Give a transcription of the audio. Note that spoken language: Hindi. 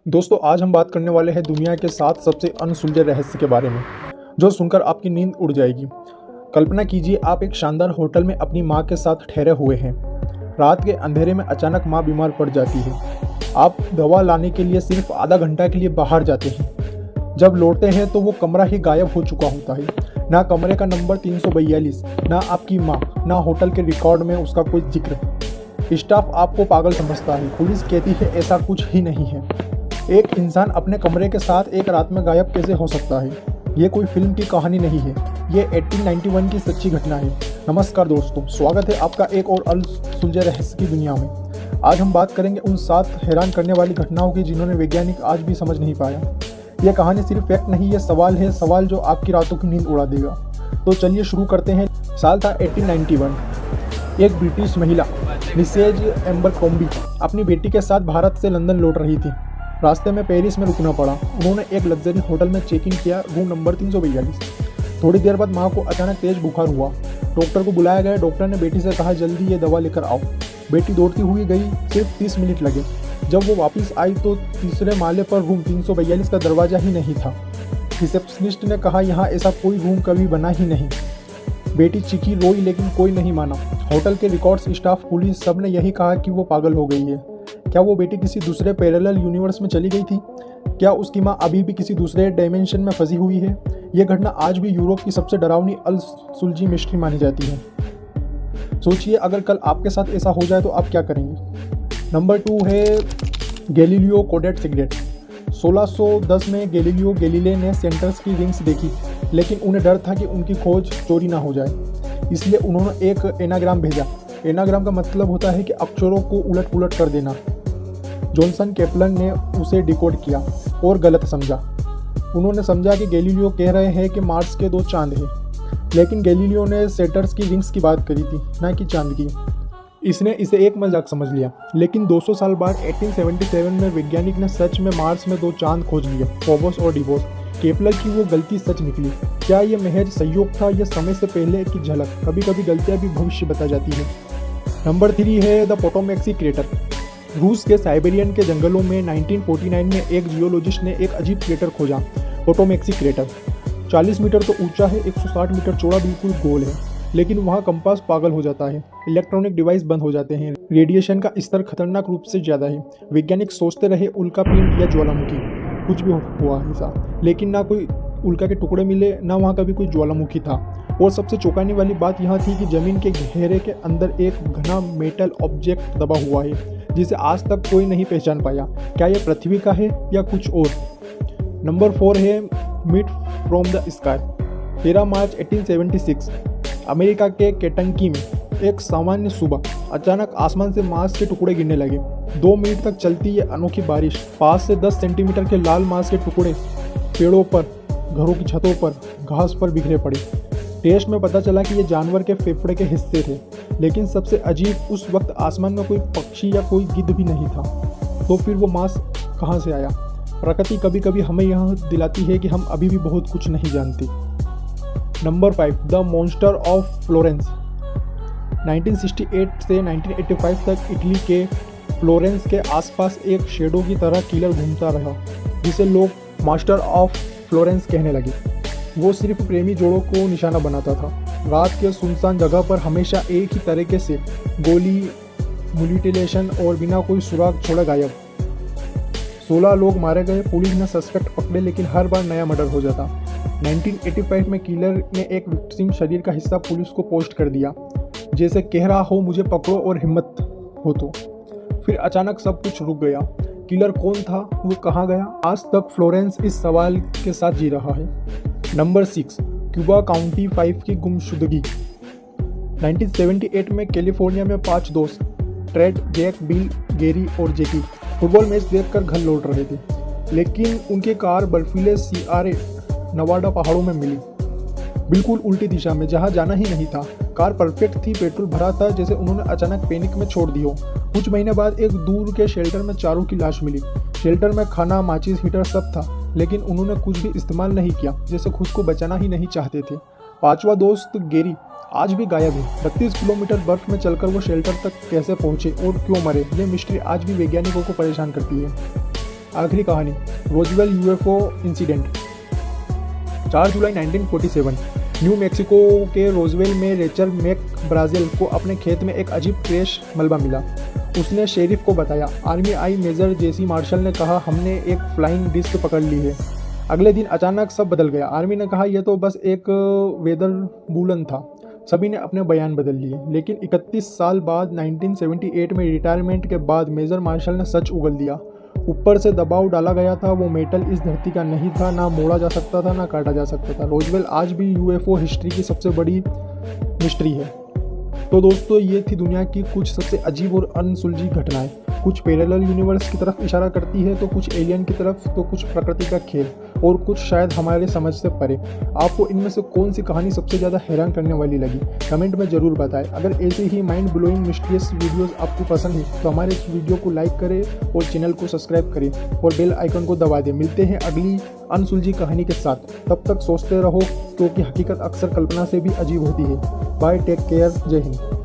दोस्तों आज हम बात करने वाले हैं दुनिया के 7 सबसे अनसुलझे रहस्य के बारे में, जो सुनकर आपकी नींद उड़ जाएगी। कल्पना कीजिए आप एक शानदार होटल में अपनी माँ के साथ ठहरे हुए हैं। रात के अंधेरे में अचानक माँ बीमार पड़ जाती है। आप दवा लाने के लिए सिर्फ आधा घंटा के लिए बाहर जाते हैं। जब लौटते हैं तो वो कमरा ही गायब हो चुका होता है। ना कमरे का नंबर 342, ना आपकी माँ, ना होटल के रिकॉर्ड में उसका कोई जिक्र। स्टाफ आपको पागल समझता है। पुलिस कहती है ऐसा कुछ ही नहीं है। एक इंसान अपने कमरे के साथ एक रात में गायब कैसे हो सकता है? ये कोई फिल्म की कहानी नहीं है, ये 1891 की सच्ची घटना है। नमस्कार दोस्तों, स्वागत है आपका एक और अनसुलझे रहस्य की दुनिया में। आज हम बात करेंगे उन 7 हैरान करने वाली घटनाओं की जिन्होंने वैज्ञानिक आज भी समझ नहीं पाया। यह कहानी सिर्फ फैक्ट नहीं, ये सवाल है, सवाल जो आपकी रातों की नींद उड़ा देगा। तो चलिए शुरू करते हैं। साल था 1891। एक ब्रिटिश महिला मिसेज एम्बरक्रॉम्बी अपनी बेटी के साथ भारत से लंदन लौट रही थी। रास्ते में पेरिस में रुकना पड़ा। उन्होंने एक लग्जरी होटल में चेक इन किया, रूम नंबर 342। थोड़ी देर बाद माँ को अचानक तेज बुखार हुआ। डॉक्टर को बुलाया गया। डॉक्टर ने बेटी से कहा जल्दी ये दवा लेकर आओ। बेटी दौड़ती हुई गई। सिर्फ 30 मिनट लगे। जब वो वापस आई तो तीसरे माले पर रूम 342 का दरवाजा ही नहीं था। रिसेप्शनिस्ट ने कहा यहाँ ऐसा कोई रूम कभी बना ही नहीं। बेटी चीखी, रोई, लेकिन कोई नहीं माना। होटल के रिकॉर्ड्स, स्टाफ, पुलिस, सब ने यही कहा कि वो पागल हो गई है। क्या वो बेटी किसी दूसरे पैरेलल यूनिवर्स में चली गई थी? क्या उसकी माँ अभी भी किसी दूसरे डायमेंशन में फंसी हुई है? यह घटना आज भी यूरोप की सबसे डरावनी अनसुलझी मिस्ट्री मानी जाती है। सोचिए अगर कल आपके साथ ऐसा हो जाए तो आप क्या करेंगे? नंबर 2 है गैलीलियो कोडेड सिगरेट। 1610 में गैलीलियो गैलीले ने सेंटर्स की रिंग्स देखी, लेकिन उन्हें डर था कि उनकी खोज चोरी ना हो जाए। इसलिए उन्होंने एक एनाग्राम भेजा। एनाग्राम का मतलब होता है कि अक्षरों को उलट पुलट कर देना। जॉनसन केपलन ने उसे डिकोड किया और गलत समझा। उन्होंने समझा कि गैलीलियो कह रहे हैं कि मार्स के 2 चांद हैं, लेकिन गैलीलियो ने सेटर्स की रिंग्स की बात करी थी, ना कि चांद की। इसने इसे एक मजाक समझ लिया। लेकिन 200 साल बाद 1877 में वैज्ञानिक ने सच में मार्स में 2 चांद खोज लिए, फोबोस और डिबोस। केपलर की वो गलती सच निकली। क्या ये महज संयोग था या समय से पहले की झलक? कभी कभी गलतियां भी भविष्य बता जाती है। नंबर 3 है द पोटोमेक्सी क्रेटर। रूस के साइबेरियन के जंगलों में 1949 में एक जियोलॉजिस्ट ने एक अजीब क्रेटर खोजा, पोटोमेक्सी क्रेटर। 40 मीटर तो ऊंचा है, 160 मीटर चौड़ा, बिल्कुल गोल है। लेकिन वहाँ कंपास पागल हो जाता है, इलेक्ट्रॉनिक डिवाइस बंद हो जाते हैं, रेडिएशन का स्तर खतरनाक रूप से ज़्यादा है। वैज्ञानिक सोचते रहे उल्का पिंड या ज्वालामुखी, कुछ भी हुआ ऐसा, लेकिन ना कोई उल्का के टुकड़े मिले, ना वहाँ कभी कोई ज्वालामुखी था। और सबसे चौंकाने वाली बात यह थी कि ज़मीन के घेरे के अंदर एक घना मेटल ऑब्जेक्ट दबा हुआ है, जिसे आज तक कोई नहीं पहचान पाया। क्या यह पृथ्वी का है या कुछ और? नंबर 4 है मीट फ्रॉम द स्काई। 13 मार्च 1876 अमेरिका के केंटकी में एक सामान्य सुबह अचानक आसमान से मांस के टुकड़े गिरने लगे। 2 मिनट तक चलती ये अनोखी बारिश, 5 से 10 सेंटीमीटर के लाल मांस के टुकड़े पेड़ों पर, घरों की छतों पर, घास पर बिखरे पड़े। टेस्ट में पता चला कि ये जानवर के फेफड़े के हिस्से थे। लेकिन सबसे अजीब, उस वक्त आसमान में कोई पक्षी या कोई गिद्ध भी नहीं था। तो फिर वो मांस कहाँ से आया? प्रकृति कभी कभी हमें यह दिलाती है कि हम अभी भी बहुत कुछ नहीं जानते। Number 5 the monster of Florence. 1968 से 1985 तक इटली के फ्लोरेंस के आसपास एक शेडो की तरह किलर घूमता रहा, जिसे लोग मास्टर ऑफ फ्लोरेंस कहने लगे। वो सिर्फ प्रेमी जोड़ों को निशाना बनाता था। रात के सुनसान जगह पर हमेशा एक ही तरीके से गोली, म्यूटिलेशन और बिना कोई सुराग छोड़े गायब। 16 लोग मारे गए। पुलिस ने सस्पेक्ट पकड़े, लेकिन हर बार नया मर्डर हो जाता। 1985 में किलर ने एक विक्टिम शरीर का हिस्सा पुलिस को पोस्ट कर दिया, जैसे कह रहा हो मुझे पकड़ो और हिम्मत हो तो। फिर अचानक सब कुछ रुक गया। किलर कौन था? वो कहाँ गया? आज तक फ्लोरेंस इस सवाल के साथ जी रहा है। नंबर 6 क्यूबा काउंटी 5 की गुमशुदगी। 1978 में कैलिफोर्निया में 5 दोस्त, ट्रेड, जैक, बिल, गेरी और जैकी, फुटबॉल मैच देखकर घर लौट रहे थे। लेकिन उनकी कार बर्फीले सियारे नवाडा पहाड़ों में मिली, बिल्कुल उल्टी दिशा में, जहां जाना ही नहीं था। कार परफेक्ट थी, पेट्रोल भरा था, जैसे उन्होंने अचानक पैनिक में छोड़ दी हो। कुछ महीने बाद एक दूर के शेल्टर में चारों की लाश मिली। शेल्टर में खाना, माचिस, हीटर सब था, लेकिन उन्होंने कुछ भी इस्तेमाल नहीं किया, जैसे खुद को बचाना ही नहीं चाहते थे। 5वां दोस्त गेरी आज भी गायब है। 32 किलोमीटर बर्फ में चलकर वो शेल्टर तक कैसे पहुंचे और क्यों मरे, ये मिस्ट्री आज भी वैज्ञानिकों को परेशान करती है। आखिरी कहानी, रोजवेल यूएफओ इंसिडेंट। 4 जुलाई 1947 न्यू मैक्सिको के रोजवेल में रेचल मैक ब्राजेल को अपने खेत में एक अजीब क्रैश मलबा मिला। उसने शेरिफ को बताया। आर्मी आई मेजर जेसी मार्शल ने कहा, हमने एक फ्लाइंग डिस्क पकड़ ली है। अगले दिन अचानक सब बदल गया। आर्मी ने कहा यह तो बस एक वेदर बूलन था। सभी ने अपने बयान बदल लिए। लेकिन 31 साल बाद 1978 में रिटायरमेंट के बाद मेजर मार्शल ने सच उगल दिया। ऊपर से दबाव डाला गया था। वो मेटल इस धरती का नहीं था, ना मोड़ा जा सकता था, ना काटा जा सकता था। रोजवेल आज भी यूएफओ हिस्ट्री की सबसे बड़ी मिस्ट्री है। तो दोस्तों, ये थी दुनिया की कुछ सबसे अजीब और अनसुलझी घटनाएं। कुछ पैरेलल यूनिवर्स की तरफ इशारा करती है, तो कुछ एलियन की तरफ, तो कुछ प्रकृति का खेल, और कुछ शायद हमारे समझ से परे। आपको इनमें से कौन सी कहानी सबसे ज़्यादा हैरान करने वाली लगी, कमेंट में ज़रूर बताएं। अगर ऐसे ही माइंड ब्लोइंग मिस्टीरियस वीडियोस आपको पसंद है तो हमारे इस वीडियो को लाइक करें और चैनल को सब्सक्राइब करें और बेल आइकन को दबा दें। मिलते हैं अगली अनसुलझी कहानी के साथ। तब तक सोचते रहो, क्योंकि हकीकत अक्सर कल्पना से भी अजीब होती है। बाय, टेक केयर, जय हिंद।